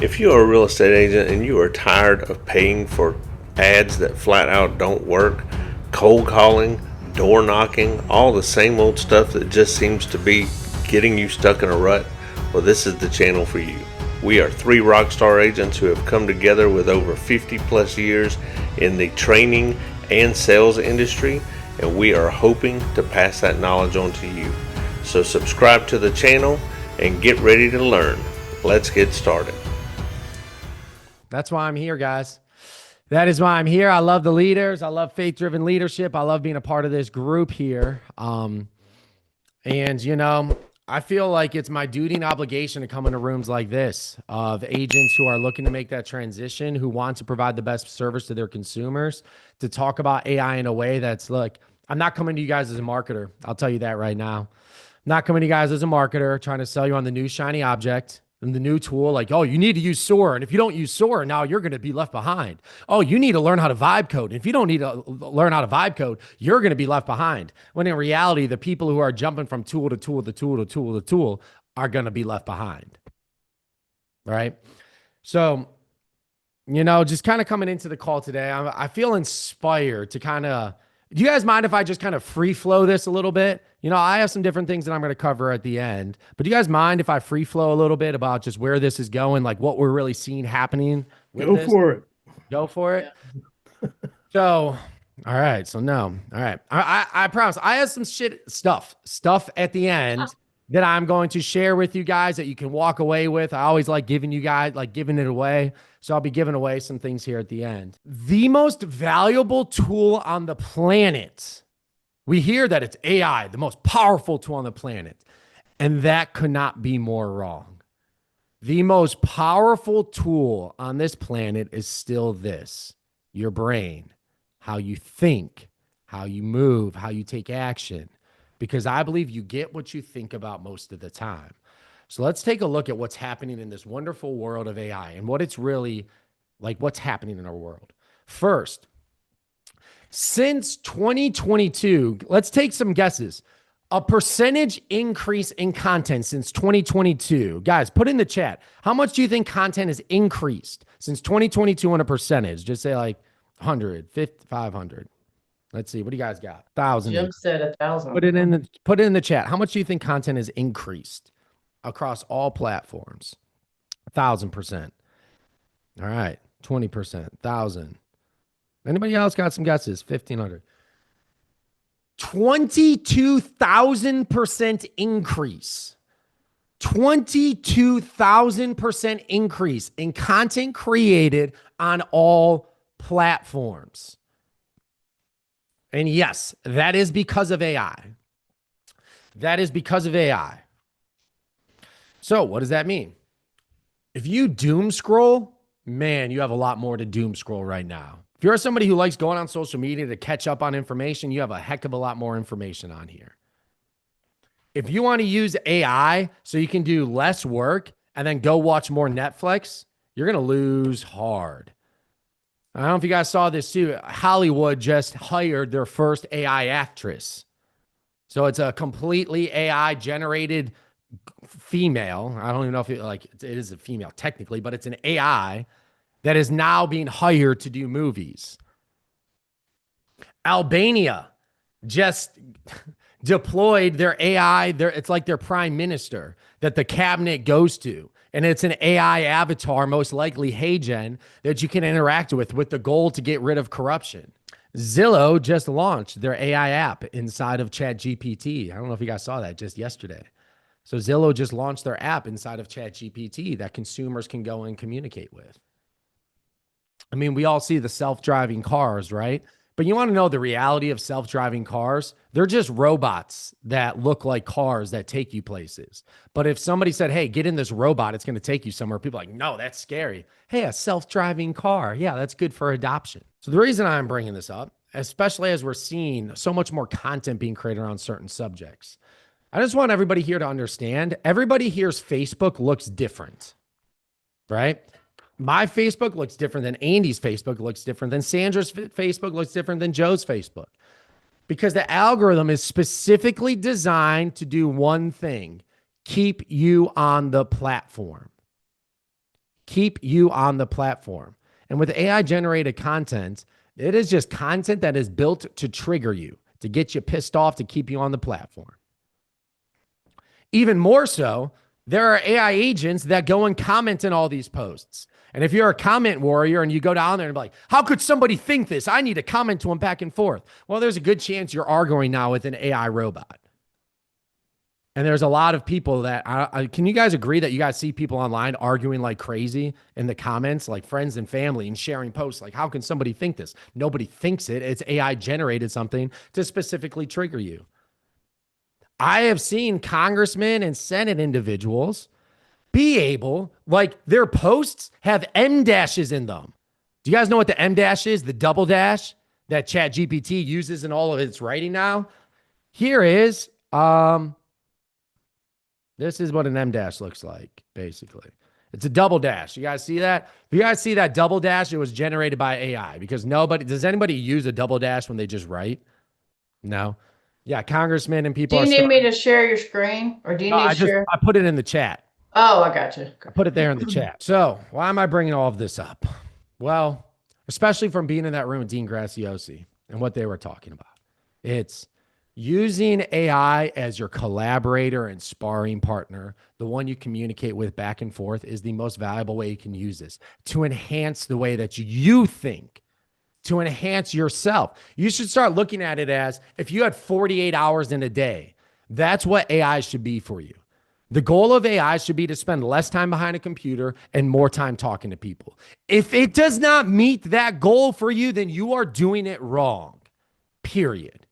If you are a real estate agent and you are tired of paying for ads that flat out don't work, cold calling, door knocking, all the same old stuff that just seems to be getting you stuck in a rut, well, this is the channel for you. We are three rockstar agents who have come together with over 50 plus years in the training and sales industry, and we are hoping to pass that knowledge on to you. So subscribe to the channel and get ready to learn. Let's get started. That's why I'm here, guys. That is why I'm here. I love the leaders. I love faith-driven leadership. I love being a part of this group here. And, you know, I feel like it's my duty and obligation to come into rooms like this of agents who are looking to make that transition, who want to provide the best service to their consumers, to talk about AI in a way that's, look, I'm not coming to you guys as a marketer. I'll tell you that right now. I'm not coming to you guys as a marketer, trying to sell you on the new shiny object and the new tool, like, oh, you need to use SOAR. And if you don't use SOAR, now you're going to be left behind. Oh, you need to learn how to vibe code. And if you don't need to learn how to vibe code, you're going to be left behind. When in reality, the people who are jumping from tool to tool to tool to tool to tool are going to be left behind. Right? So, you know, just kind of coming into the call today, I feel inspired to kind of, do you guys mind if I just kind of free flow this a little bit? You know, I have some different things that I'm going to cover at the end, but do you guys mind if I free flow a little bit about just where this is going, like what we're really seeing happening with Go this? for it. Go for it. Yeah. So, all right. So no, all right. I promise I have some stuff at the end that I'm going to share with you guys that you can walk away with. I always like giving you guys, like giving it away. So I'll be giving away some things here at the end. The most valuable tool on the planet. We hear that it's AI, the most powerful tool on the planet. And that could not be more wrong. The most powerful tool on this planet is still this: your brain, how you think, how you move, how you take action. Because I believe you get what you think about most of the time. So let's take a look at what's happening in this wonderful world of AI and what it's really like, what's happening in our world. First, since 2022, let's take some guesses. A percentage increase in content since 2022. Guys, put in the chat. How much do you think content has increased since 2022 on a percentage? Just say like 100, 50, 500. Let's see. What do you guys got? 1,000. Jim said 1,000. Put it in the chat. How much do you think content has increased across all platforms? 1,000%. All right. 20%. 1,000. Anybody else got some guesses? 1,500. 22,000% increase. 22,000% increase in content created on all platforms. And yes, that is because of AI. That is because of AI. So what does that mean? If you doom scroll, man, you have a lot more to doom scroll right now. If you're somebody who likes going on social media to catch up on information, you have a heck of a lot more information on here. If you want to use AI so you can do less work and then go watch more Netflix, you're going to lose hard. I don't know if you guys saw this too. Hollywood just hired their first AI actress. So it's a completely AI generated female. I don't even know if it is a female technically, but it's an AI that is now being hired to do movies. Albania just deployed their AI. It's like their prime minister that the cabinet goes to. And it's an AI avatar, most likely HeyGen, that you can interact with the goal to get rid of corruption. Zillow just launched their AI app inside of ChatGPT. I don't know if you guys saw that just yesterday. So Zillow just launched their app inside of ChatGPT that consumers can go and communicate with. I mean, we all see the self-driving cars, right? But you want to know the reality of self-driving cars? They're just robots that look like cars that take you places. But if somebody said, hey, get in this robot, it's going to take you somewhere, people are like, no, that's scary. Hey, a self-driving car. Yeah, that's good for adoption. So the reason I'm bringing this up, especially as we're seeing so much more content being created on certain subjects, I just want everybody here to understand, everybody here's Facebook looks different, right? My Facebook looks different than Andy's Facebook, looks different than Sandra's Facebook, looks different than Joe's Facebook. Because the algorithm is specifically designed to do one thing: keep you on the platform. keep you on the platform. And with AI generated content, it is just content that is built to trigger you, to get you pissed off, to keep you on the platform. Even more so, there are AI agents that go and comment in all these posts. And if you're a comment warrior and you go down there and be like, how could somebody think this? I need to comment to them back and forth. Well, there's a good chance you're arguing now with an AI robot. And there's a lot of people that, can you guys agree that you guys see people online arguing like crazy in the comments, like friends and family, and sharing posts? Like, how can somebody think this? Nobody thinks it. It's AI generated something to specifically trigger you. I have seen congressmen and Senate individuals be able, like their posts have M dashes in them. Do you guys know what the M dash is? The double dash that Chat GPT uses in all of its writing now? Here is, this is what an M dash looks like, basically. It's a double dash. You guys see that? If you guys see that double dash, it was generated by AI because does anybody use a double dash when they just write? No. Yeah, congressmen and people. Do you need me to share your screen or do you need to share? I put it in the chat. Oh, I got you. I put it there in the chat. So why am I bringing all of this up? Well, especially from being in that room with Dean Graziosi and what they were talking about. It's using AI as your collaborator and sparring partner, the one you communicate with back and forth, is the most valuable way you can use this to enhance the way that you think, to enhance yourself. You should start looking at it as if you had 48 hours in a day, that's what AI should be for you. The goal of AI should be to spend less time behind a computer and more time talking to people. If it does not meet that goal for you, then you are doing it wrong, period.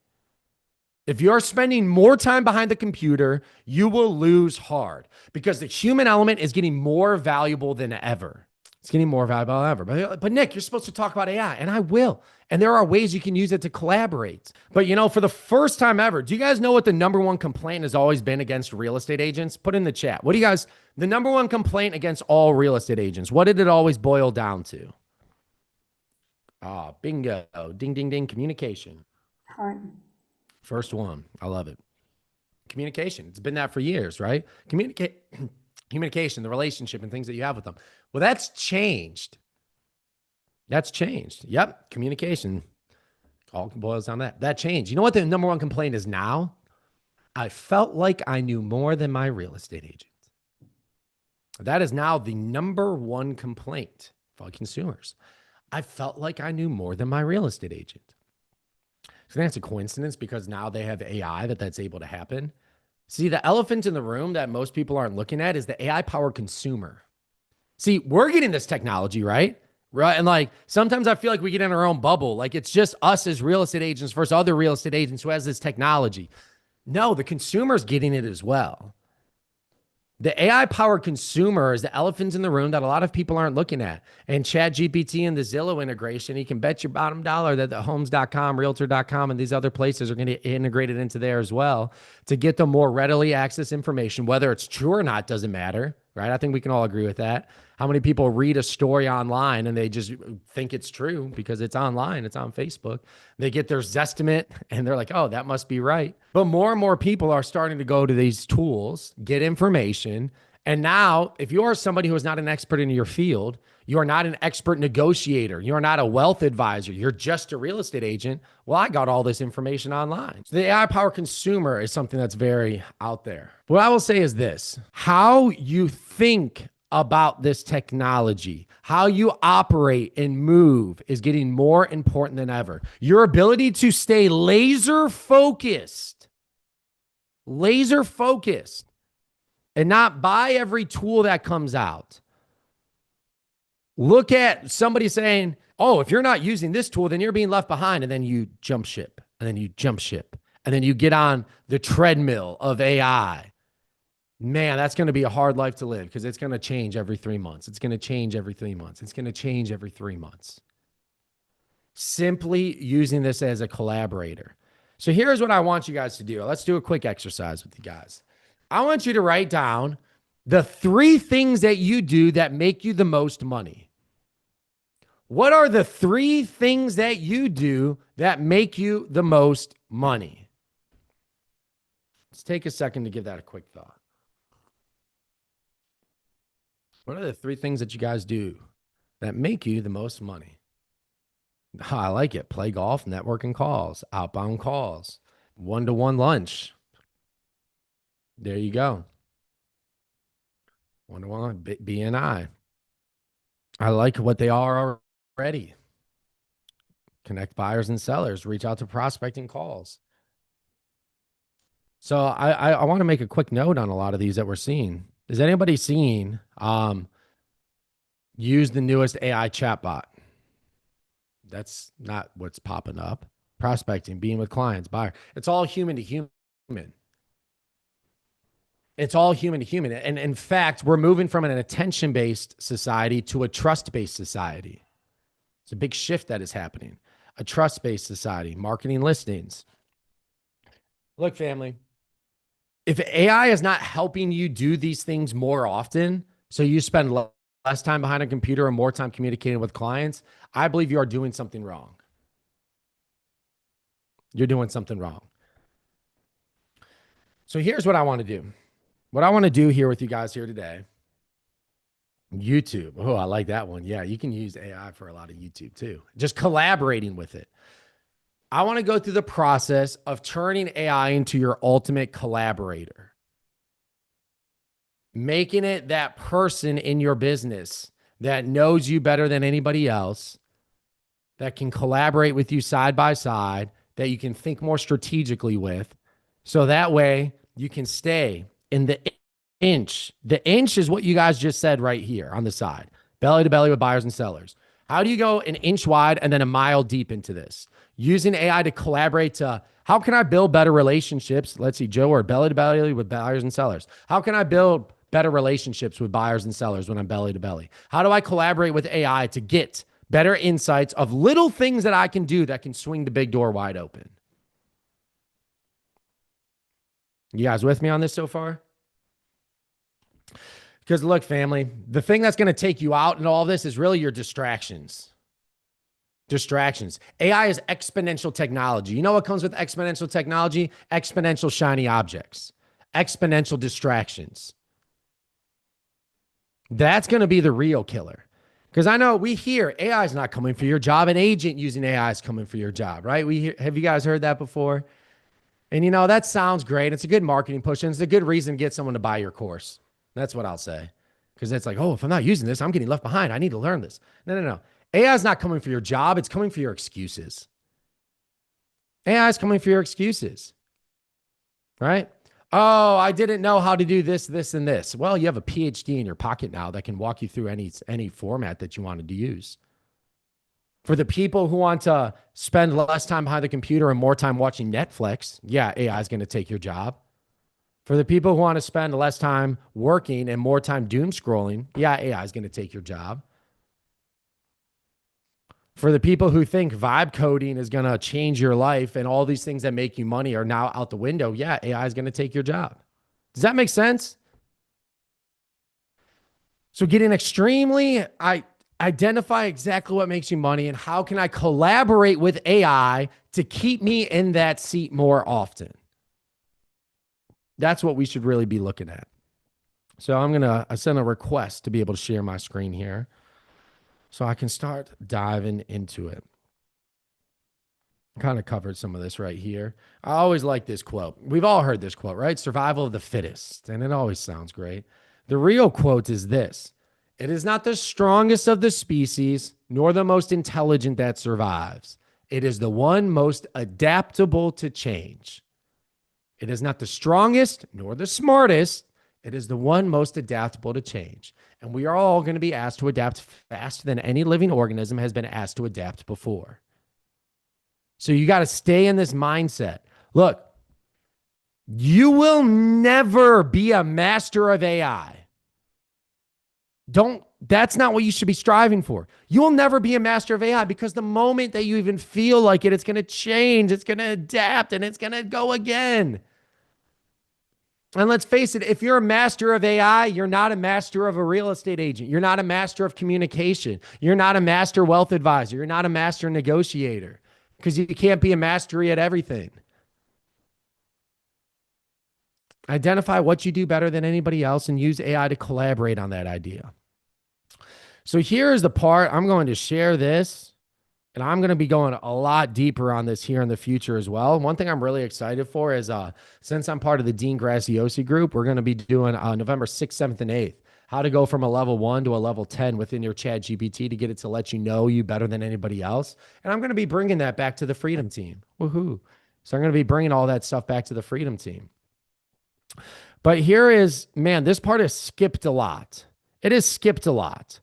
If you're spending more time behind the computer, you will lose hard because the human element is getting more valuable than ever. It's getting more valuable than ever. But Nick, you're supposed to talk about AI, and I will. And there are ways you can use it to collaborate. But, for the first time ever, do you guys know what the number one complaint has always been against real estate agents? Put in the chat. What do you guys, the number one complaint against all real estate agents, what did it always boil down to? Bingo. Ding, ding, ding. Communication. First one. I love it. Communication. It's been that for years, right? Communication, the relationship and things that you have with them. Well, that's changed. That's changed. Yep. Communication. All boils down to that. That changed. You know what the number one complaint is now? I felt like I knew more than my real estate agent. That is now the number one complaint for consumers. I felt like I knew more than my real estate agent. So that's a coincidence because now they have AI that's able to happen. See, the elephant in the room that most people aren't looking at is the AI-powered consumer. See, we're getting this technology, right? Right. And like, sometimes I feel like we get in our own bubble. Like it's just us as real estate agents versus other real estate agents who has this technology. No, the consumer's getting it as well. The AI-powered consumer is the elephant in the room that a lot of people aren't looking at. And ChatGPT and the Zillow integration, you can bet your bottom dollar that the homes.com, realtor.com, and these other places are going to integrate it into there as well to get them more readily access information. Whether it's true or not doesn't matter, right? I think we can all agree with that. How many people read a story online and they just think it's true because it's online, it's on Facebook. They get their Zestimate and they're like, oh, that must be right. But more and more people are starting to go to these tools, get information. And now, if you are somebody who is not an expert in your field, you are not an expert negotiator, you are not a wealth advisor, you're just a real estate agent. Well, I got all this information online. So the AI-powered consumer is something that's very out there. What I will say is this: how you think about this technology, how you operate and move is getting more important than ever. Your ability to stay laser focused, and not buy every tool that comes out. Look at somebody saying, oh, if you're not using this tool, then you're being left behind. And then you jump ship, and then you jump ship, and then you get on the treadmill of AI. Man, that's going to be a hard life to live because it's going to change every 3 months. It's going to change every 3 months. It's going to change every 3 months. Simply using this as a collaborator. So here's what I want you guys to do. Let's do a quick exercise with you guys. I want you to write down the 3 things that you do that make you the most money. What are the 3 things that you do that make you the most money? Let's take a second to give that a quick thought. What are the 3 things that you guys do that make you the most money? Oh, I like it. Play golf, networking calls, outbound calls, one-to-one lunch. There you go. One-to-one BNI. I like what they are already. Connect buyers and sellers, reach out to prospecting calls. So I want to make a quick note on a lot of these that we're seeing. Is anybody seeing use the newest AI chatbot? That's not what's popping up. Prospecting, being with clients, buyer. It's all human to human. It's all human to human. And in fact, we're moving from an attention-based society to a trust-based society. It's a big shift that is happening. A trust-based society, marketing listings. Look, family, if AI is not helping you do these things more often, so you spend less time behind a computer and more time communicating with clients, I believe you are doing something wrong. You're doing something wrong. So here's what I want to do. What I want to do here with you guys here today, YouTube. Oh, I like that one. Yeah, you can use AI for a lot of YouTube too. Just collaborating with it. I want to go through the process of turning AI into your ultimate collaborator. Making it that person in your business that knows you better than anybody else, that can collaborate with you side by side, that you can think more strategically with. So that way you can stay in the inch. The inch is what you guys just said right here on the side. Belly to belly with buyers and sellers. How do you go an inch wide and then a mile deep into this? Using AI to collaborate to how can I build better relationships? Let's see, Joe, or belly to belly with buyers and sellers. How can I build better relationships with buyers and sellers when I'm belly to belly? How do I collaborate with AI to get better insights of little things that I can do that can swing the big door wide open? You guys with me on this so far? Because look, family, the thing that's going to take you out in all this is really your distractions. Distractions. AI is exponential technology. You know what comes with exponential technology? Exponential shiny objects, exponential distractions. That's going to be the real killer. Because I know we hear AI is not coming for your job. An agent using AI is coming for your job, right? Have you guys heard that before? And you know, that sounds great. It's a good marketing push, and it's a good reason to get someone to buy your course. That's what I'll say. Because it's like, oh, if I'm not using this, I'm getting left behind. I need to learn this. No. AI is not coming for your job. It's coming for your excuses. AI is coming for your excuses, right? Oh, I didn't know how to do this, this, and this. Well, you have a PhD in your pocket now that can walk you through any format that you wanted to use. For the people who want to spend less time behind the computer and more time watching Netflix, yeah, AI is going to take your job. For the people who want to spend less time working and more time doom scrolling, yeah, AI is going to take your job. For the people who think vibe coding is going to change your life and all these things that make you money are now out the window, yeah, AI is going to take your job. Does that make sense? So getting extremely, I identify exactly what makes you money and how can I collaborate with AI to keep me in that seat more often. That's what we should really be looking at. So I'm going to send a request to be able to share my screen here so I can start diving into it. Kind of covered some of this right here. I always like this quote. We've all heard this quote, right? Survival of the fittest. And it always sounds great. The real quote is this: it is not the strongest of the species, nor the most intelligent that survives. It is the one most adaptable to change. It is not the strongest nor the smartest. It is the one most adaptable to change. And we are all going to be asked to adapt faster than any living organism has been asked to adapt before. So you got to stay in this mindset. Look, you will never be a master of AI. That's not what you should be striving for. You'll never be a master of AI because the moment that you even feel like it, it's going to change, it's going to adapt, and it's going to go again. And let's face it, if you're a master of AI, you're not a master of a real estate agent. You're not a master of communication. You're not a master wealth advisor. You're not a master negotiator because you can't be a mastery at everything. Identify what you do better than anybody else and use AI to collaborate on that idea. So here's the part I'm going to share this, and I'm going to be going a lot deeper on this here in the future as well. One thing I'm really excited for is since I'm part of the Dean Graziosi group, we're going to be doing November 6th, 7th, and 8th, how to go from a level 1 to a level 10 within your Chat GPT to get it to let you know you better than anybody else. And I'm going to be bringing that back to the Freedom Team. Woohoo. So I'm going to be bringing all that stuff back to the Freedom Team. But here is, man, this part is skipped a lot. It is skipped a lot,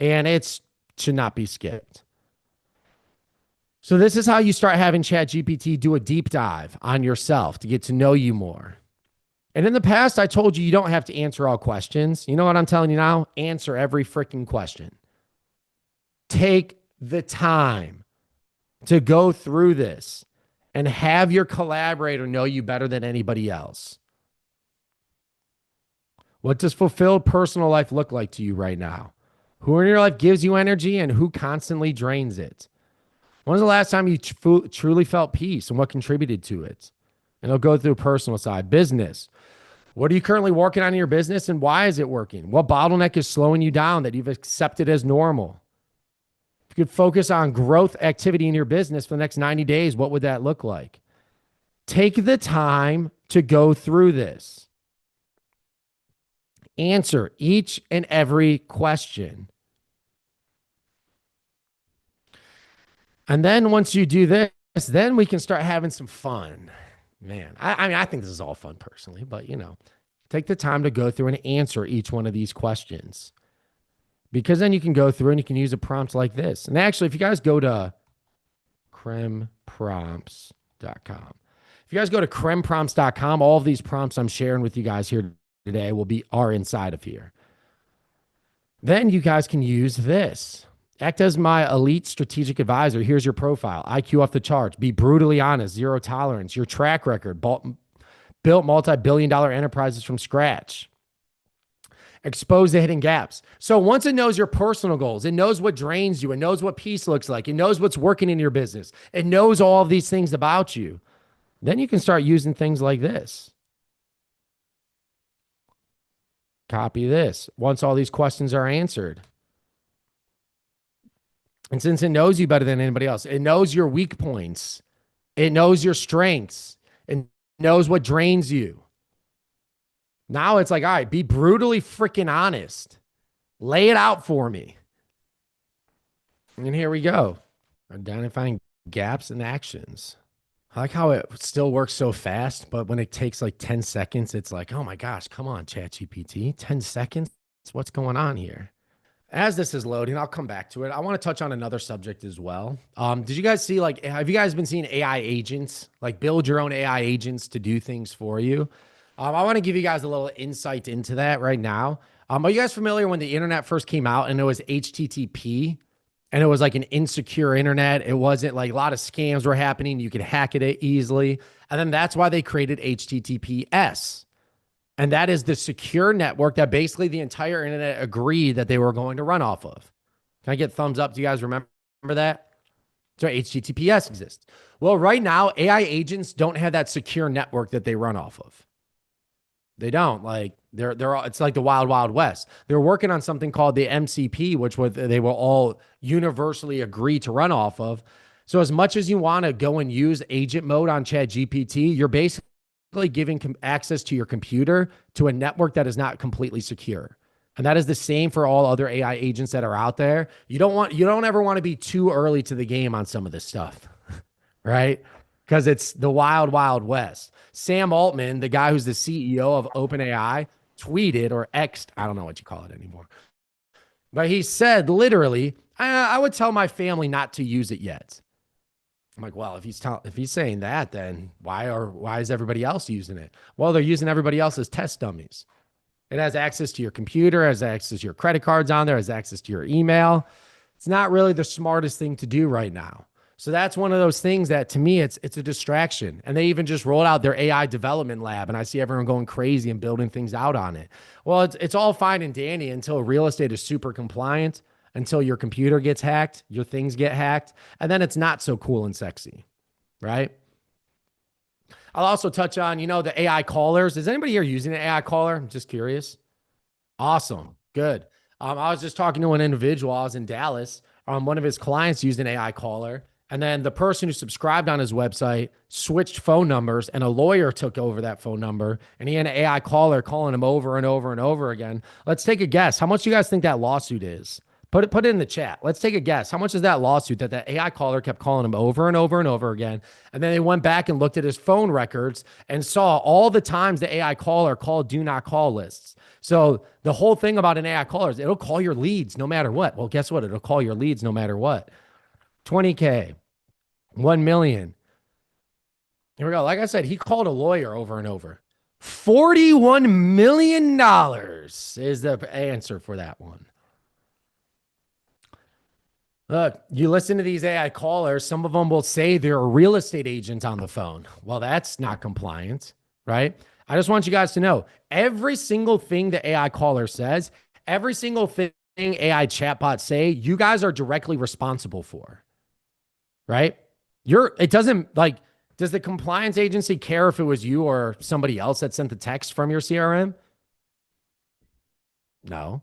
and it should not be skipped. So this is how you start having ChatGPT do a deep dive on yourself to get to know you more. And in the past, I told you don't have to answer all questions. You know what I'm telling you now? Answer every freaking question. Take the time to go through this and have your collaborator know you better than anybody else. What does fulfilled personal life look like to you right now? Who in your life gives you energy and who constantly drains it? When was the last time you truly felt peace and what contributed to it? And it'll go through personal side. Business. What are you currently working on in your business and why is it working? What bottleneck is slowing you down that you've accepted as normal? If you could focus on growth activity in your business for the next 90 days, what would that look like? Take the time to go through this. Answer each and every question. And then once you do this, then we can start having some fun. Man, I mean, I think this is all fun personally, but take the time to go through and answer each one of these questions. Because then you can go through and you can use a prompt like this. And actually, if you guys go to cremprompts.com, if you guys go to cremprompts.com, all of these prompts I'm sharing with you guys here today are inside of here. Then you guys can use this. Act as my elite strategic advisor. Here's your profile. IQ off the charts. Be brutally honest. Zero tolerance. Your track record. Built multi-billion-dollar enterprises from scratch. Expose the hidden gaps. So once it knows your personal goals, it knows what drains you. It knows what peace looks like. It knows what's working in your business. It knows all of these things about you. Then you can start using things like this. Copy this. Once all these questions are answered. And since it knows you better than anybody else, it knows your weak points. It knows your strengths. It knows what drains you. Now it's like, all right, be brutally freaking honest. Lay it out for me. And here we go. Identifying gaps in actions. I like how it still works so fast, but when it takes like 10 seconds, it's like, oh my gosh, come on, ChatGPT. 10 seconds? What's going on here? As this is loading, I'll come back to it. I want to touch on another subject as well. Did you guys see, have you guys been seeing AI agents, like build your own AI agents to do things for you? I want to give you guys a little insight into that right now. Are you guys familiar when the internet first came out and it was HTTP and it was like an insecure internet? It wasn't like a lot of scams were happening. You could hack it easily. And then that's why they created HTTPS. And that is the secure network that basically the entire internet agreed that they were going to run off of. Can I get thumbs up? Do you guys remember that? So HTTPS exists. Well, right now, AI agents don't have that secure network that they run off of. They don't. Like it's like the wild, wild west. They're working on something called the MCP, which they will all universally agree to run off of. So as much as you want to go and use agent mode on ChatGPT, you're basically giving access to your computer to a network that is not completely secure. And that is the same for all other AI agents that are out there. You don't ever want to be too early to the game on some of this stuff, right? Because it's the wild, wild west. Sam Altman, the guy who's the CEO of OpenAI, tweeted or X'd, I don't know what you call it anymore. But he said literally, I would tell my family not to use it yet. I'm like, well, if he's saying that, then why is everybody else using it? Well, they're using everybody else's test dummies. It has access to your computer, has access to your credit cards on there, has access to your email. It's not really the smartest thing to do right now. So that's one of those things that to me, it's a distraction. And they even just rolled out their AI development lab and I see everyone going crazy and building things out on it. Well, it's all fine and dandy until real estate is super compliant, until your computer gets hacked, your things get hacked, and then it's not so cool and sexy, right? I'll also touch on, the AI callers. Is anybody here using an AI caller? I'm just curious. Awesome. Good. I was just talking to an individual. I was in Dallas. One of his clients used an AI caller. And then the person who subscribed on his website switched phone numbers, and a lawyer took over that phone number, and he had an AI caller calling him over and over and over again. Let's take a guess. How much do you guys think that lawsuit is? Put it in the chat. Let's take a guess. How much is that lawsuit that AI caller kept calling him over and over and over again? And then they went back and looked at his phone records and saw all the times the AI caller called do not call lists. So the whole thing about an AI caller is it'll call your leads no matter what. Well, guess what? It'll call your leads no matter what. 20K, 1 million. Here we go. Like I said, he called a lawyer over and over. $41 million is the answer for that one. Look, you listen to these AI callers, some of them will say they're a real estate agent on the phone. Well, that's not compliant, right? I just want you guys to know every single thing the AI caller says, every single thing AI chatbots say, you guys are directly responsible for, right? It doesn't like, does the compliance agency care if it was you or somebody else that sent the text from your CRM? No.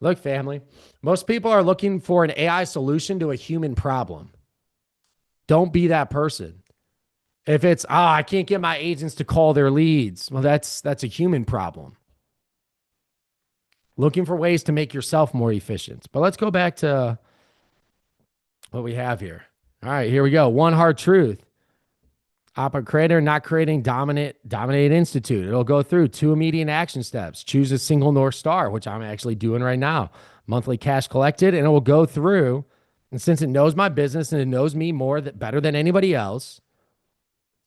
Look, family, most people are looking for an AI solution to a human problem. Don't be that person. If it's, I can't get my agents to call their leads. Well, that's a human problem. Looking for ways to make yourself more efficient. But let's go back to what we have here. All right, here we go. One hard truth. Operate creator, not creating dominate institute. It'll go through 2 immediate action steps. Choose a single North Star, which I'm actually doing right now. Monthly cash collected, and it will go through. And since it knows my business and it knows me better than anybody else,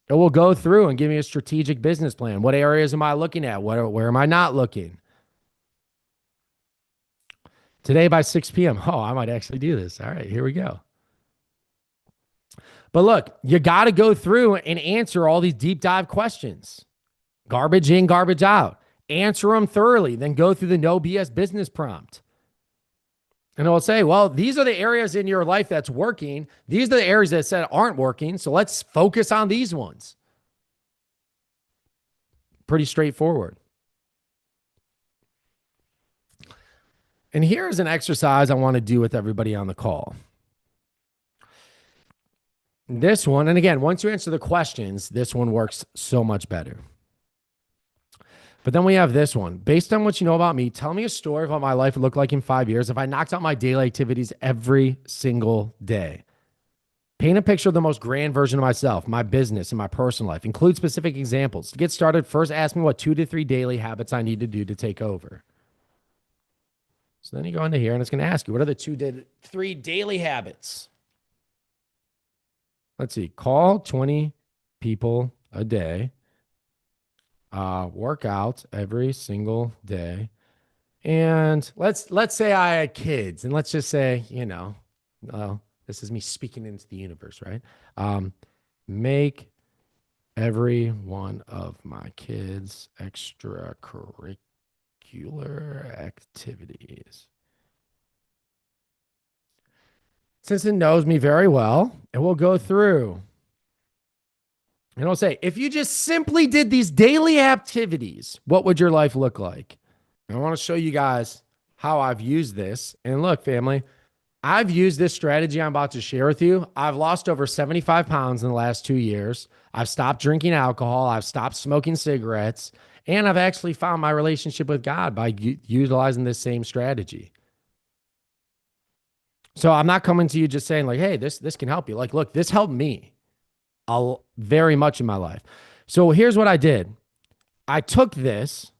it will go through and give me a strategic business plan. What areas am I looking at? Where am I not looking? Today by 6 p.m. Oh, I might actually do this. All right, here we go. But look, you got to go through and answer all these deep dive questions. Garbage in, garbage out. Answer them thoroughly, then go through the no BS business prompt. And it'll say, well, these are the areas in your life that's working. These are the areas that said aren't working. So let's focus on these ones. Pretty straightforward. And here's an exercise I want to do with everybody on the call. This one, and again, once you answer the questions, this one works so much better. But then we have this one. Based on what you know about me, tell me a story of what my life would look like in 5 years if I knocked out my daily activities every single day. Paint a picture of the most grand version of myself, my business, and my personal life. Include specific examples. To get started, first ask me what 2 to 3 daily habits I need to do to take over. So then you go into here, and it's going to ask you, what are the 2 to 3 daily habits? Let's see, call 20 people a day, work out every single day. And let's say I had kids, and let's just say, this is me speaking into the universe, right? Make every one of my kids extracurricular activities. Since it knows me very well, it will go through. And it'll say, if you just simply did these daily activities, what would your life look like? And I want to show you guys how I've used this. And look, family, I've used this strategy I'm about to share with you. I've lost over 75 pounds in the last 2 years. I've stopped drinking alcohol. I've stopped smoking cigarettes. And I've actually found my relationship with God by utilizing this same strategy. So I'm not coming to you just saying like, hey, this can help you. Like, look, this helped me very much in my life. So here's what I did. I took this,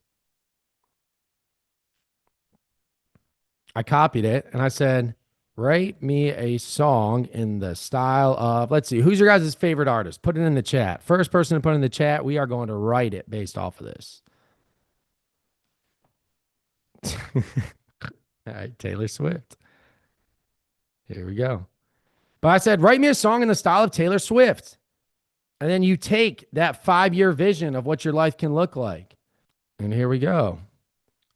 I copied it, and I said, write me a song in the style of, let's see, who's your guys' favorite artist? Put it in the chat. First person to put in the chat, we are going to write it based off of this. All right, Taylor Swift. Here we go. But I said, write me a song in the style of Taylor Swift. And then you take that 5-year vision of what your life can look like. And here we go.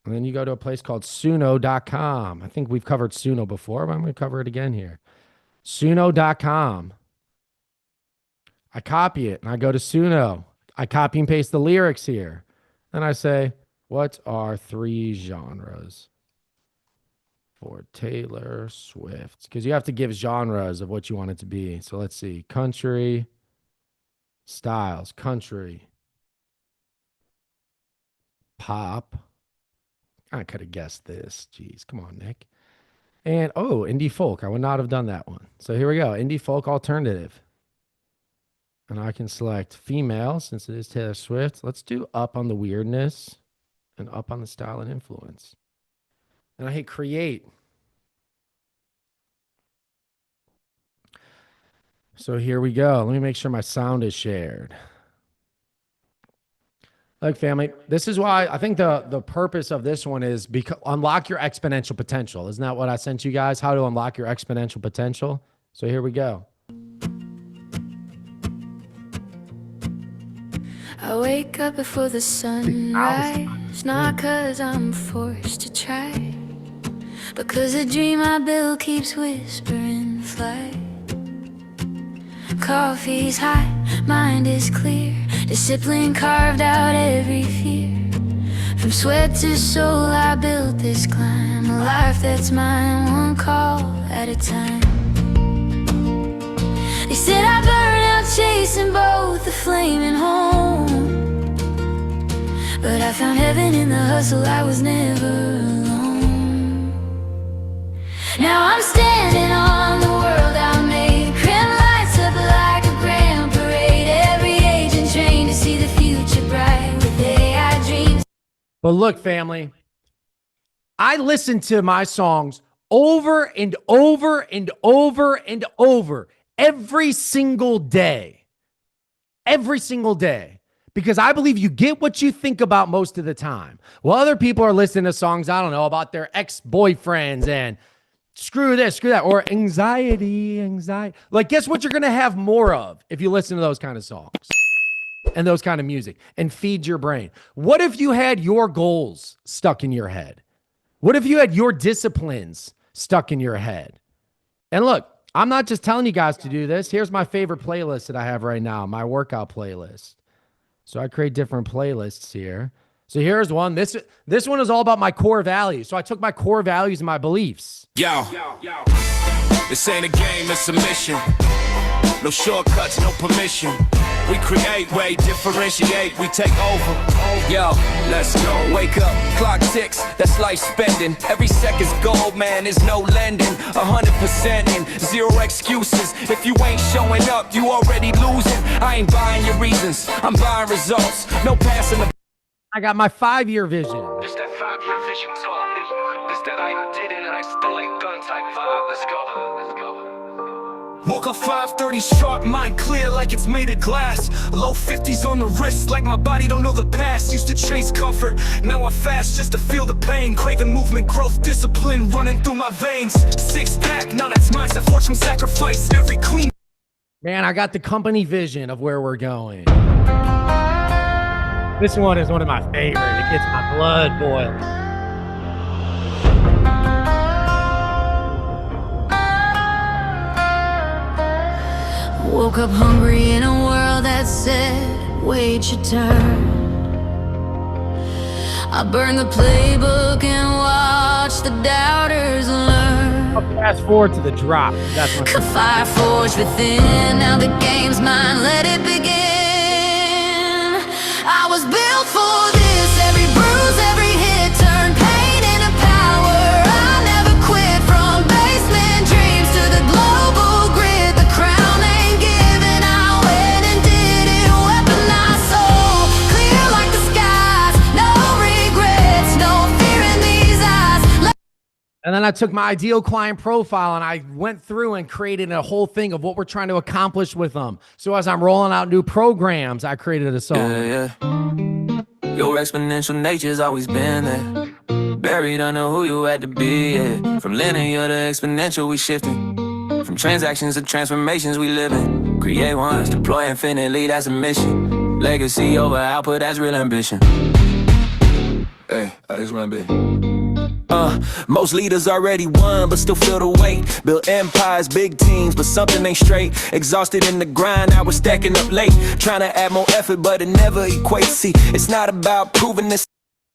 And then you go to a place called Suno.com. I think we've covered Suno before, but I'm going to cover it again here. Suno.com. I copy it and I go to Suno. I copy and paste the lyrics here. And I say, what are 3 genres for Taylor Swift, because you have to give genres of what you want it to be. So let's see. Country, styles, country, pop. I could have guessed this. Jeez, come on, Nick. And, oh, indie folk. I would not have done that one. So here we go. Indie folk alternative. And I can select female since it is Taylor Swift. Let's do up on the weirdness and up on the style and influence. And I hit create. So here we go. Let me make sure my sound is shared. Look, family, this is why I think the purpose of this one is unlock your exponential potential. Isn't that what I sent you guys? How to unlock your exponential potential? So here we go. I wake up before the sunrise, not 'cause I'm forced to try, but 'cause a dream I build keeps whispering fly. Coffee's hot, mind is clear, discipline carved out every fear. From sweat to soul I built this climb, a life that's mine, one call at a time. They said I burn out chasing both the flame and home, but I found heaven in the hustle, I was never alone. Now I'm standing on the world I made, crim lights up like a grand parade, every age and trained to see the future bright with AI dreams. But look, family, I listen to my songs over and over and over and over every single day. Every single day. Because I believe you get what you think about most of the time. Well, other people are listening to songs, I don't know, about their ex-boyfriends and screw this, screw that, or anxiety. Like, guess what you're going to have more of if you listen to those kind of songs and those kind of music and feed your brain? What if you had your goals stuck in your head? What if you had your disciplines stuck in your head? And look, I'm not just telling you guys to do this. Here's my favorite playlist that I have right now, my workout playlist. So I create different playlists here. So here's one. This one is all about my core values. So I took my core values and my beliefs. Yo, this ain't a game, it's a mission. No shortcuts, no permission. We create, way differentiate, we take over. Yo, let's go. Wake up, clock ticks, that's life spending. Every second's gold, man, there's no lending. 100% in, zero excuses. If you ain't showing up, you already losing. I ain't buying your reasons, I'm buying results. No passing the... I got my 5-year vision. It's that 5-year vision talk. It's that I did it and I still ain't done type vibe. Let's go. Let's go. Woke up 5:30 sharp, mind clear like it's made of glass. Low 50s on the wrist like my body don't know the past. Used to chase comfort, now I fast just to feel the pain. Craving movement, growth, discipline running through my veins. 6-pack, now that's mindset, fortune, sacrifice, every clean. Man, I got the company vision of where we're going. This one is one of my favorites. It gets my blood boiling. Woke up hungry in a world that said, wait your turn. I burned the playbook and watched the doubters learn. I'll fast forward to the drop. That's my fire forged within, now the game's mine, let it begin. I was built for this, every bruise, every hit turned pain into power. I never quit, from basement dreams to the global grid. The crown ain't given, I went and did it. Weaponized soul, clear like the skies. No regrets, no fear in these eyes. And then I took my ideal client profile and I went through and created a whole thing of what we're trying to accomplish with them. So as I'm rolling out new programs, I created a song. Yeah. Your exponential nature's always been there. Buried under who you had to be, yeah. From linear to exponential, we shifting. From transactions to transformations, we living. Create once, deploy infinitely, that's a mission. Legacy over output, that's real ambition. Hey, that's real ambition. Most leaders already won, but still feel the weight. Build empires, big teams, but something ain't straight. Exhausted in the grind, I was stacking up late. Trying to add more effort, but it never equates. See, it's not about proving this.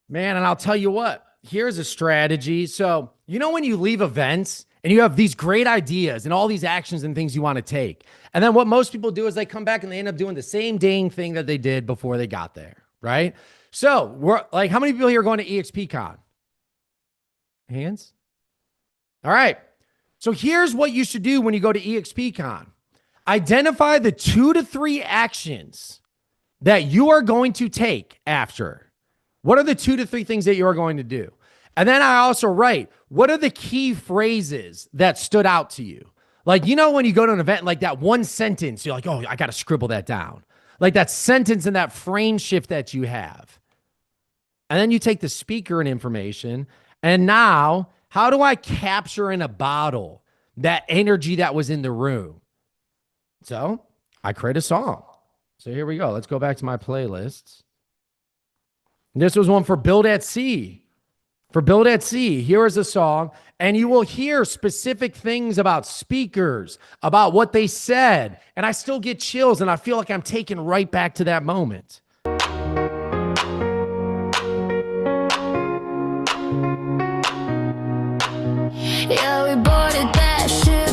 Man, and I'll tell you what, here's a strategy. So, you know, when you leave events and you have these great ideas and all these actions and things you want to take, and then what most people do is they come back and they end up doing the same dang thing that they did before they got there, right? So, we're like, how many people here are going to EXPCon? Hands? All right. So, here's what you should do when you go to EXPCon. Identify the 2 to 3 actions that you are going to take after. What are the 2 to 3 things that you are going to do? And then I also write, what are the key phrases that stood out to you? Like, you know, when you go to an event, like that one sentence, you're like, oh, I got to scribble that down. Like that sentence and that frame shift that you have. And then you take the speaker and information. And now, how do I capture in a bottle that energy that was in the room? So I create a song. So here we go. Let's go back to my playlists. This was one for Build at Sea. For Build at Sea, here is a song, and you will hear specific things about speakers, about what they said, and I still get chills, and I feel like I'm taken right back to that moment. Yeah, we boarded that ship,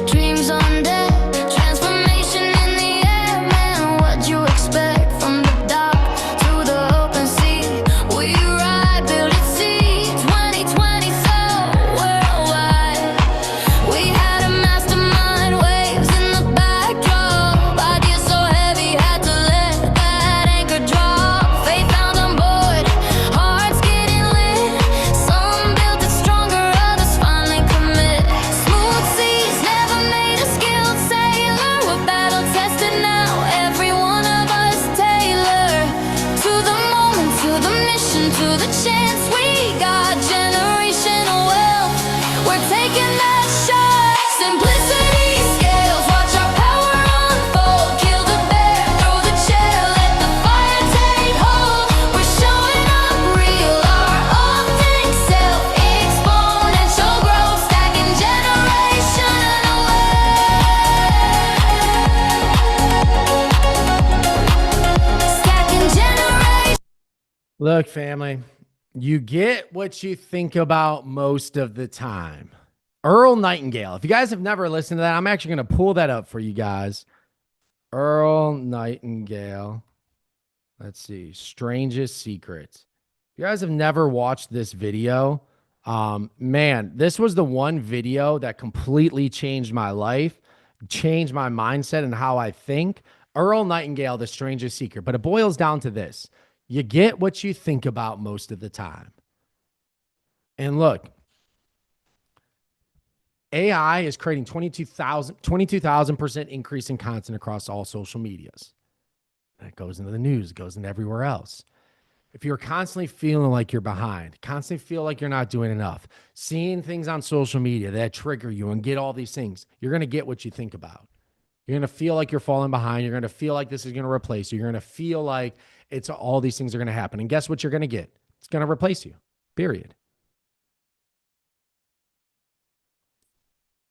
dreams on deck, transformation in the air, man, what'd you expect? From the dock to the open sea, we ride, build at sea, 2020 so worldwide. We had a mastermind, waves in the backdrop, ideas so heavy, had to let that anchor drop. Faith found on board, hearts getting lit, some built it stronger, others finally commit. Smooth seas never made a skilled sailor, we're battle tested now, every one of us tailor to the moment, to the mission, to the chance. We got generational wealth, we're taking that shot. Simplicity scales, watch our power unfold. Kill the bear, throw the chair, let the fire take hold. We're showing up real, our authentic self, exponential growth, stacking generational wealth. Stacking generational. Look, family, you get what you think about most of the time. Earl Nightingale. If you guys have never listened to that, I'm actually going to pull that up for you guys. Earl Nightingale. Let's see. Strangest Secrets. If you guys have never watched this video, man, this was the one video that completely changed my life, changed my mindset and how I think. Earl Nightingale, The Strangest Secret. But it boils down to this. You get what you think about most of the time. And look, AI is creating 22,000% increase in content across all social medias. That goes into the news, it goes into everywhere else. If you're constantly feeling like you're behind, constantly feel like you're not doing enough, seeing things on social media that trigger you and get all these things, you're going to get what you think about. You're going to feel like you're falling behind. You're going to feel like this is going to replace you. You're going to feel like it's all these things are going to happen. And guess what you're going to get? It's going to replace you, period.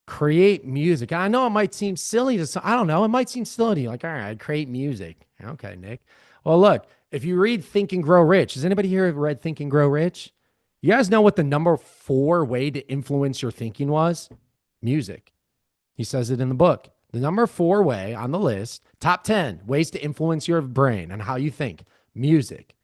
Create music. I know it might seem silly to some, I don't know. It might seem silly to you. Like, all right, I'd create music. Okay, Nick. Well, look, if you read Think and Grow Rich, has anybody here read Think and Grow Rich? You guys know what the number 4 way to influence your thinking was? Music. He says it in the book. The number 4 way on the list, top 10 ways to influence your brain and how you think. Music.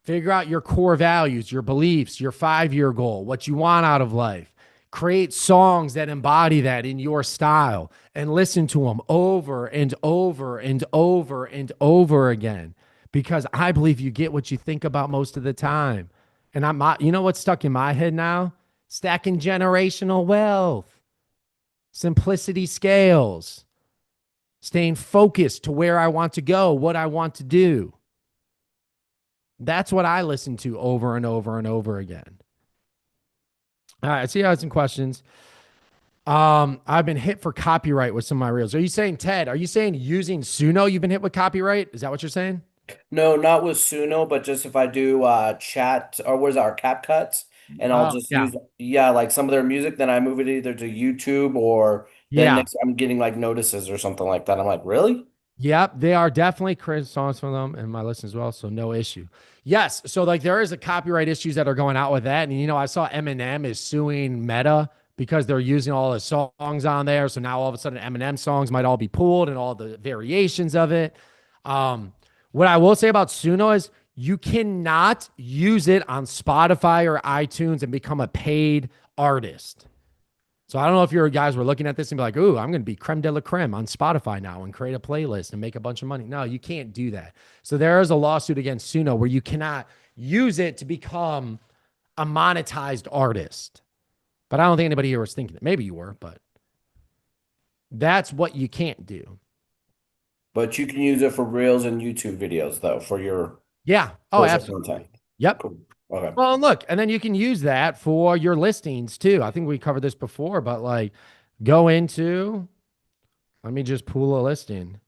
Figure out your core values, your beliefs, your 5-year goal, what you want out of life. Create songs that embody that in your style and listen to them over and over and over and over again. Because I believe you get what you think about most of the time. And you know what's stuck in my head now? Stacking generational wealth. Simplicity scales. Staying focused to where I want to go, what I want to do. That's what I listen to over and over and over again. All right, I see you have some questions. I've been hit for copyright with some of my reels. Are you saying, Ted, are you saying using Suno you've been hit with copyright? Is that what you're saying? No, not with Suno, but just if I do chat or what is our CapCuts, and I'll just use like some of their music, then I move it either to YouTube or then next I'm getting like notices or something like that. I'm like, really? Yep, they are definitely creating songs for them in my list as well, so no issue. Yes, so like there is a copyright issues that are going out with that, and I saw Eminem is suing Meta because they're using all the songs on there. So now all of a sudden Eminem songs might all be pulled and all the variations of it. What I will say about Suno is you cannot use it on Spotify or iTunes and become a paid artist. So I don't know if your guys were looking at this and be like, ooh, I'm going to be creme de la creme on Spotify now and create a playlist and make a bunch of money. No, you can't do that. So there is a lawsuit against Suno where you cannot use it to become a monetized artist. But I don't think anybody here was thinking it. Maybe you were, but that's what you can't do. But you can use it for Reels and YouTube videos, though, for your absolutely. content. Yep. Cool. Okay. Well, look, and then you can use that for your listings too. I think we covered this before, but like go into, let me just pull a listing.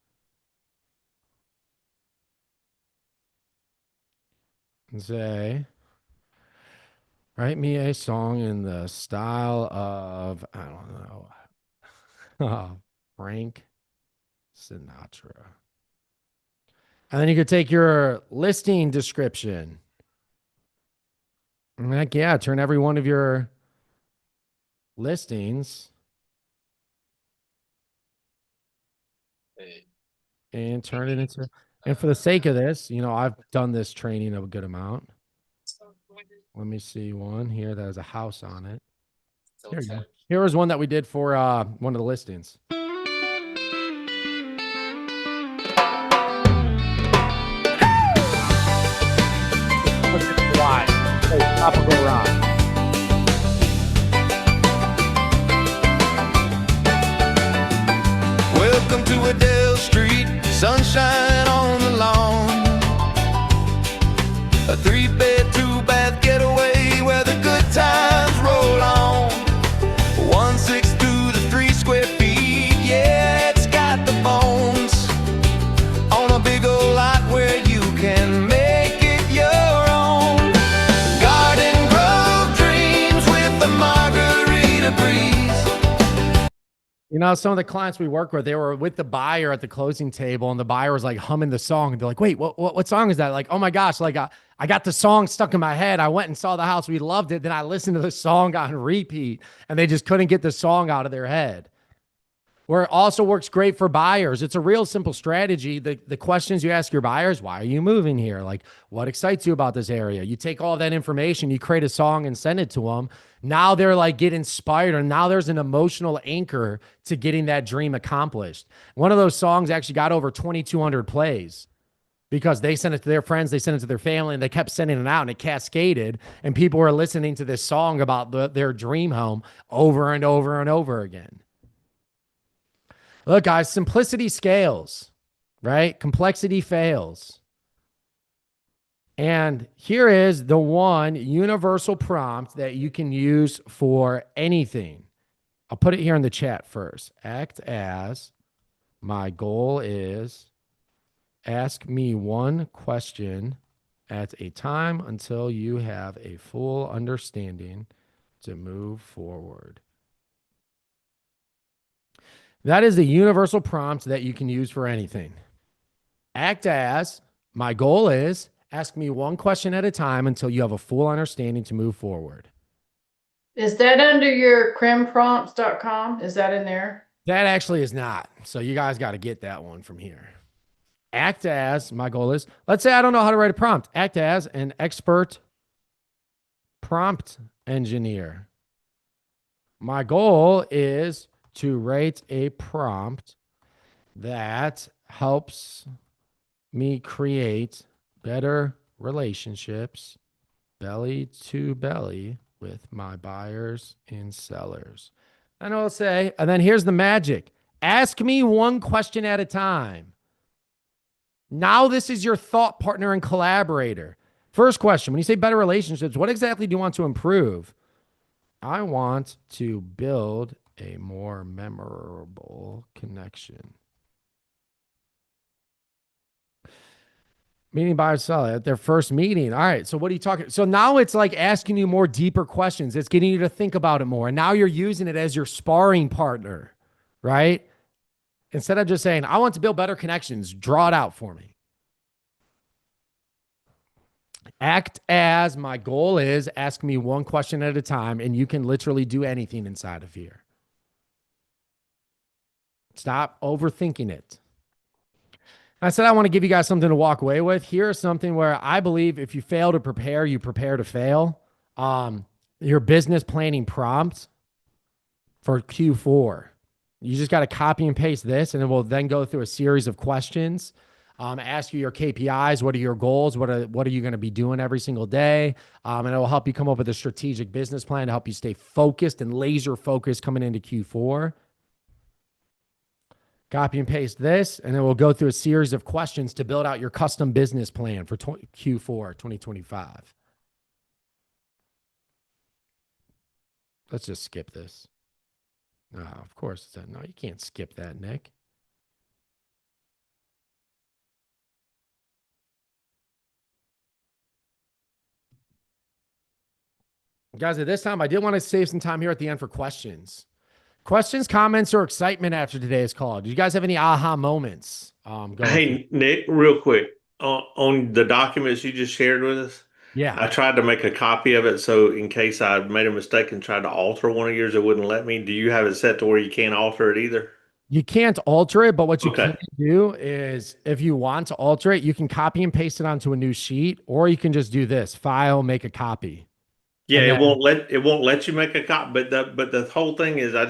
And say, write me a song in the style of, I don't know, Frank Sinatra. And then you could take your listing description. Heck yeah, turn every one of your listings and turn it into, and for the sake of this, I've done this training of a good amount. Let me see one here that has a house on it. Here you go. Here was one that we did for one of the listings. Tropical rock. Welcome to Adele Street, sunshine on the lawn. A 3-bed, 2-bath getaway where the good times roll on. 1.6 to the 3 square feet, yeah, it's got the bones. On a big old lot where you can make it your own. Garden Grove dreams with the margarita breeze. Some of the clients we work with, they were with the buyer at the closing table, and the buyer was like humming the song, and they're like, "Wait, what song is that?" Like, "Oh my gosh!" Like, I got the song stuck in my head. I went and saw the house, we loved it. Then I listened to the song on repeat, and they just couldn't get the song out of their head. Where it also works great for buyers. It's a real simple strategy. The questions you ask your buyers: why are you moving here? Like, what excites you about this area? You take all that information, you create a song and send it to them. Now they're like, get inspired, and now there's an emotional anchor to getting that dream accomplished. One of those songs actually got over 2,200 plays because they sent it to their friends, they sent it to their family, and they kept sending it out, and it cascaded, and people were listening to this song about their dream home over and over and over again. Look, guys, simplicity scales, right? Complexity fails. And here is the one universal prompt that you can use for anything. I'll put it here in the chat first. Act as, my goal is, ask me one question at a time until you have a full understanding to move forward. That is the universal prompt that you can use for anything. Act as, my goal is, ask me one question at a time until you have a full understanding to move forward. Is that under your cremprompts.com? Is that in there? That actually is not. So you guys got to get that one from here. Act as, my goal is, let's say I don't know how to write a prompt. Act as an expert prompt engineer. My goal is to write a prompt that helps me create better relationships belly to belly with my buyers and sellers. And I'll say, and then here's the magic. Ask me one question at a time. Now this is your thought partner and collaborator. First question, when you say better relationships, what exactly do you want to improve? I want to build a more memorable connection. Meeting buyer seller at their first meeting. All right. So what are you talking? So now it's like asking you more deeper questions. It's getting you to think about it more. And now you're using it as your sparring partner, right? Instead of just saying, I want to build better connections, draw it out for me. Act as my goal is, ask me one question at a time, and you can literally do anything inside of here. Stop overthinking it. I said I want to give you guys something to walk away with. Here's something where I believe if you fail to prepare, you prepare to fail. Your business planning prompt for Q4. You just got to copy and paste this, and it will then go through a series of questions. Ask you your KPIs. What are your goals? What are you going to be doing every single day? And it will help you come up with a strategic business plan to help you stay focused and laser focused coming into Q4. Copy and paste this, and then we'll go through a series of questions to build out your custom business plan for Q4 2025. Let's just skip this. Oh, of course. No, you can't skip that, Nick. Guys, at this time, I did want to save some time here at the end for questions. Questions, comments, or excitement after today's call. Do you guys have any aha moments? Hey, Nick, real quick, on the documents you just shared with us, yeah, I tried to make a copy of it, so in case I made a mistake and tried to alter one of yours, it wouldn't let me. Do you have it set to where you can't alter it either? You can't alter it, but what you can do is if you want to alter it, you can copy and paste it onto a new sheet, or you can just do this, file, make a copy. Yeah, it won't let you make a copy, but the whole thing is I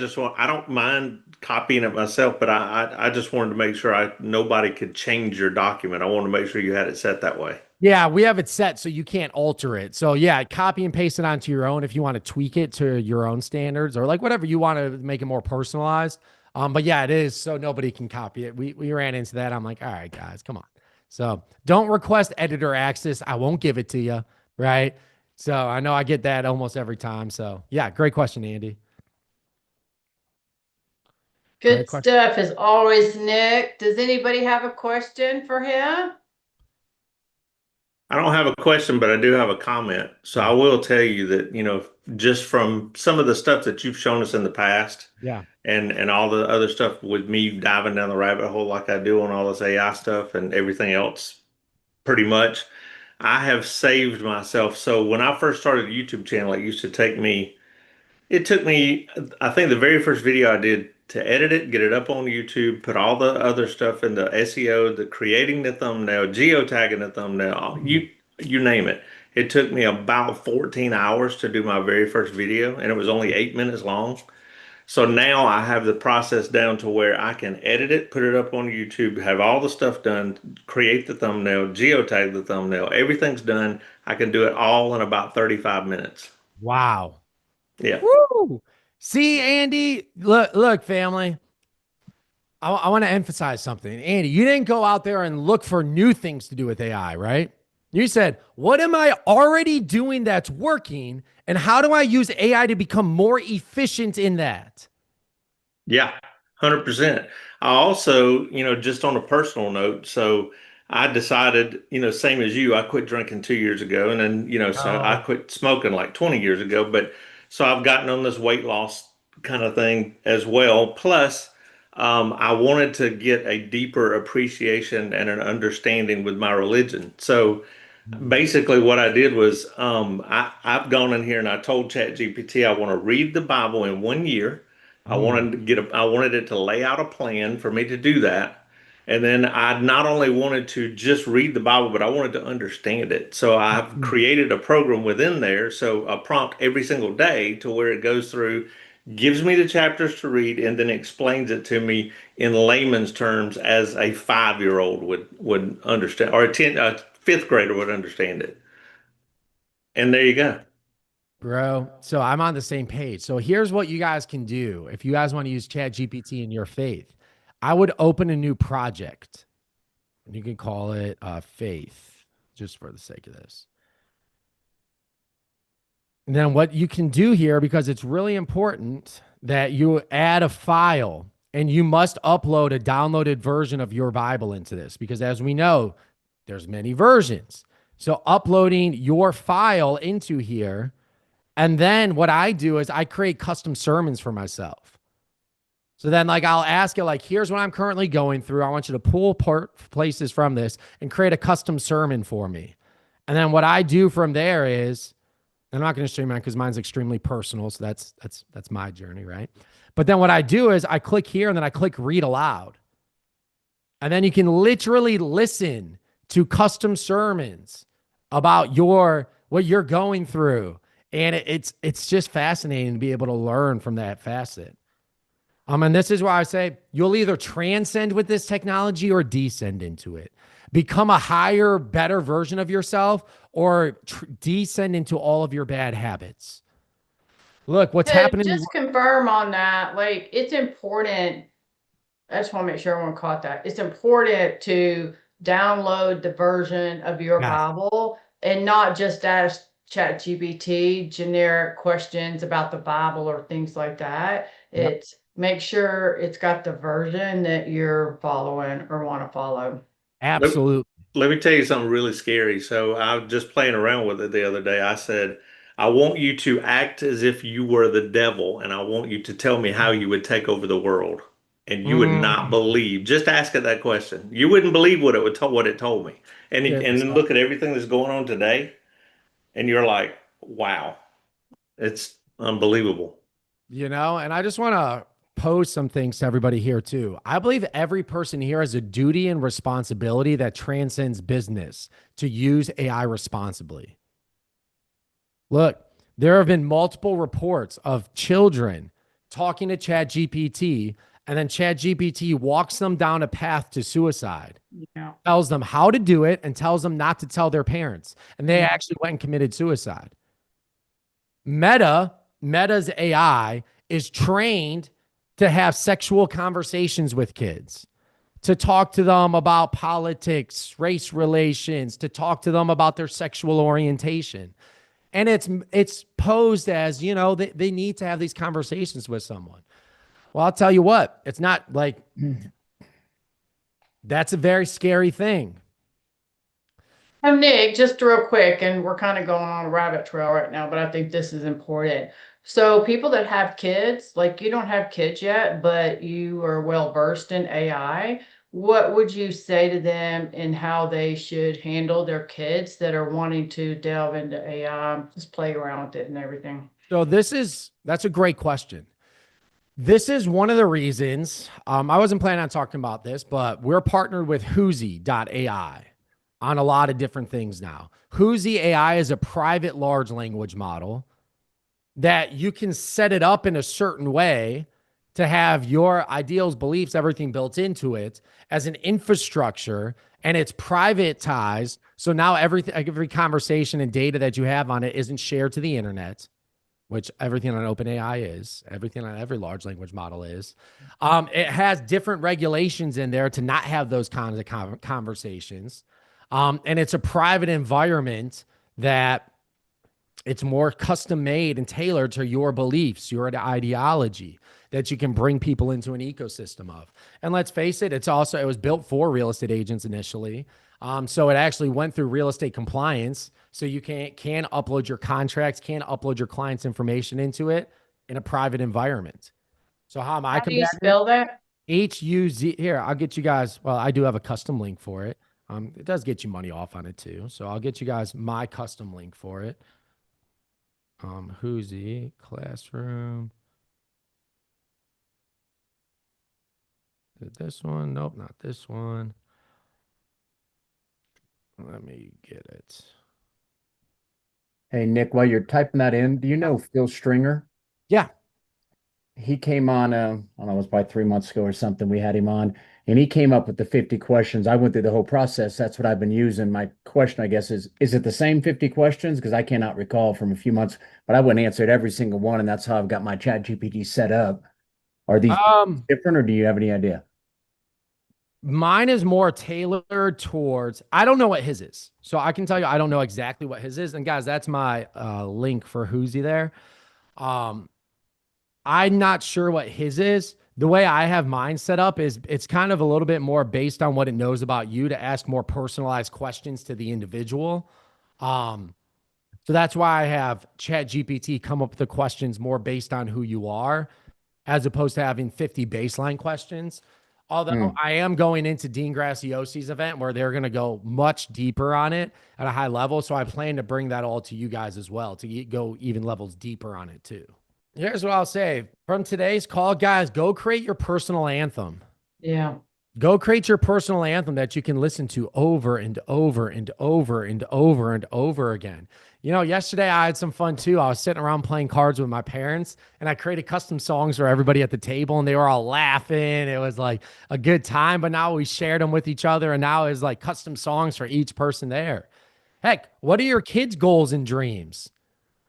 don't mind copying it myself, but I just wanted to make sure nobody could change your document. I wanted to make sure you had it set that way. Yeah, we have it set so you can't alter it. So yeah, copy and paste it onto your own if you want to tweak it to your own standards or like whatever you want to make it more personalized. But yeah, it is so nobody can copy it. We ran into that. I'm like, all right, guys, come on. So don't request editor access. I won't give it to you, right? So I know I get that almost every time. So yeah, great question, Andy. Good stuff as always, Nick. Does anybody have a question for him? I don't have a question, but I do have a comment. So I will tell you that, just from some of the stuff that you've shown us in the past, yeah, and all the other stuff with me diving down the rabbit hole like I do on all this AI stuff and everything else, pretty much, I have saved myself. So when I first started a YouTube channel, it took me, I think the very first video I did to edit it, get it up on YouTube, put all the other stuff in the SEO, the creating the thumbnail, geotagging the thumbnail, you name it. It took me about 14 hours to do my very first video, and it was only 8 minutes long. So now I have the process down to where I can edit it, put it up on YouTube, have all the stuff done, create the thumbnail, geotag the thumbnail, everything's done. I can do it all in about 35 minutes. Wow. Yeah. Woo! See, Andy, look, family. I want to emphasize something. Andy, you didn't go out there and look for new things to do with AI, right? You said, what am I already doing that's working? And how do I use AI to become more efficient in that? Yeah, 100%. I also, just on a personal note, so I decided, same as you, I quit drinking 2 years ago. And then, so I quit smoking like 20 years ago. But so I've gotten on this weight loss kind of thing as well. Plus, I wanted to get a deeper appreciation and an understanding with my religion. So basically what I did was I've gone in here and I told ChatGPT I want to read the Bible in 1 year. I wanted it to lay out a plan for me to do that. And then I not only wanted to just read the Bible, but I wanted to understand it. So I've created a program within there. So a prompt every single day to where it goes through, gives me the chapters to read, and then explains it to me in layman's terms as a 5-year-old would understand, or a fifth grader would understand it. And there you go. Bro, so I'm on the same page. So here's what you guys can do. If you guys want to use ChatGPT in your faith, I would open a new project. And you can call it faith, just for the sake of this. And then what you can do here, because it's really important that you add a file and you must upload a downloaded version of your Bible into this, because as we know, there's many versions. So uploading your file into here. And then what I do is I create custom sermons for myself. So then like I'll ask it like, here's what I'm currently going through. I want you to pull places from this and create a custom sermon for me. And then what I do from there is, I'm not going to show you mine because mine's extremely personal. So that's my journey, right? But then what I do is I click here and then I click read aloud. And then you can literally listen to custom sermons about what you're going through. And it's just fascinating to be able to learn from that facet. And this is why I say you'll either transcend with this technology or descend into it. Become a higher, better version of yourself, or descend into all of your bad habits. Look, what's happening. Just confirm on that. Like, it's important. I just want to make sure everyone caught that. It's important to download the version of your Bible and not just ask ChatGPT generic questions about the Bible or things like that. Yep. It's make sure it's got the version that you're following or want to follow. Absolutely. Let me tell you something really scary. So I was just playing around with it the other day. I said, I want you to act as if you were the devil, and I want you to tell me how you would take over the world. And you would not believe. Just ask it that question. You wouldn't believe what it told me. And then look at everything that's going on today, and you're like, wow, it's unbelievable. And I just want to pose some things to everybody here too. I believe every person here has a duty and responsibility that transcends business to use AI responsibly. Look, there have been multiple reports of children talking to ChatGPT, and then ChatGPT walks them down a path to suicide, tells them how to do it, and tells them not to tell their parents. And they actually went and committed suicide. Meta's AI is trained to have sexual conversations with kids, to talk to them about politics, race relations, to talk to them about their sexual orientation. And it's posed as, they need to have these conversations with someone. Well, I'll tell you what, it's not like, that's a very scary thing. Nick, just real quick, and we're kind of going on a rabbit trail right now, but I think this is important. So people that have kids, like you don't have kids yet, but you are well versed in AI. What would you say to them in how they should handle their kids that are wanting to delve into AI, just play around with it and everything? So that's a great question. This is one of the reasons, I wasn't planning on talking about this, but we're partnered with Whozy.ai on a lot of different things now. Whozy AI is a private large language model that you can set it up in a certain way to have your ideals, beliefs, everything built into it as an infrastructure, and it's privatized. So now every conversation and data that you have on it isn't shared to the internet, which everything on OpenAI is, everything on every large language model is. It has different regulations in there to not have those kinds of conversations. And it's a private environment that it's more custom made and tailored to your beliefs, your ideology, that you can bring people into an ecosystem of. And let's face it, it was built for real estate agents initially. So it actually went through real estate compliance. So you can upload your contracts, can upload your client's information into it in a private environment. So how do you spell that? HUZ. Here, I'll get you guys. Well, I do have a custom link for it. It does get you money off on it too. So I'll get you guys my custom link for it. Whozy Classroom. This one? Nope, not this one. Let me get it. Hey, Nick, while you're typing that in, do you know Phil Stringer? Yeah. He came on, I don't know, it was probably 3 months ago or something. We had him on, and he came up with the 50 questions. I went through the whole process. That's what I've been using. My question, I guess, is it the same 50 questions? Because I cannot recall from a few months, but I wouldn't answer every single one, and that's how I've got my ChatGPT set up. Are these different, or do you have any idea? Mine is more tailored towards, I don't know what his is. So I can tell you, I don't know exactly what his is. And guys, that's my link for Whozy there. I'm not sure what his is. The way I have mine set up is it's kind of a little bit more based on what it knows about you to ask more personalized questions to the individual. So that's why I have ChatGPT come up with the questions more based on who you are. as opposed to having 50 baseline questions. Although I am going into Dean Graciosi's event where they're going to go much deeper on it at a high level. So I plan to bring that all to you guys as well to go even levels deeper on it too. Here's what I'll say from today's call, guys, go create your personal anthem. Yeah. Go create your personal anthem that you can listen to over and over and over and over and over again. You know, yesterday I had some fun too. I was sitting around playing cards with my parents and I created custom songs for everybody at the table and they were all laughing. It was like a good time, but now we shared them with each other and now it's like custom songs for each person there. Heck, what are your kids' goals and dreams?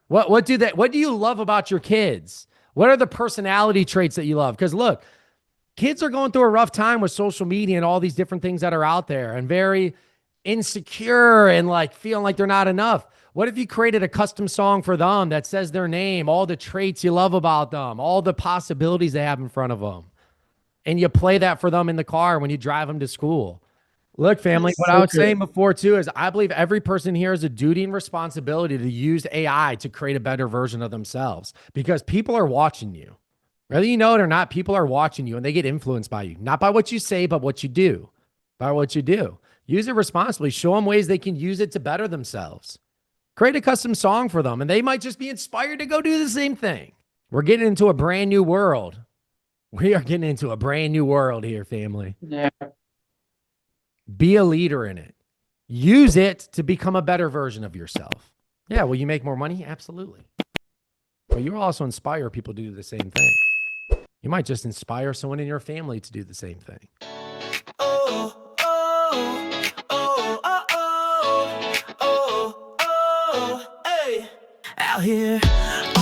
What do you love about your kids? What are the personality traits that you love? Because look, kids are going through a rough time with social media and all these different things that are out there and very insecure and like feeling like they're not enough. What if you created a custom song for them that says their name, all the traits you love about them, all the possibilities they have in front of them, and you play that for them in the car when you drive them to school? Look, family, what I was saying before too is I believe every person here has a duty and responsibility to use AI to create a better version of themselves because people are watching you. Whether you know it or not, people are watching you and they get influenced by you, not by what you say, but what you do, by what you do. Use it responsibly. Show them ways they can use it to better themselves. Create a custom song for them, and they might just be inspired to go do the same thing. We're getting into a brand new world. We are getting into a brand new world here, family. Yeah. Be a leader in it. Use it to become a better version of yourself. Yeah, will you make more money? Absolutely. But you'll also inspire people to do the same thing. You might just inspire someone in your family to do the same thing. Oh, oh, oh, oh, oh, oh, oh, hey. Out here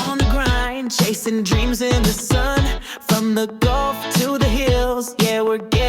on the grind, chasing dreams in the sun, from the Gulf to the hills. Yeah, we're getting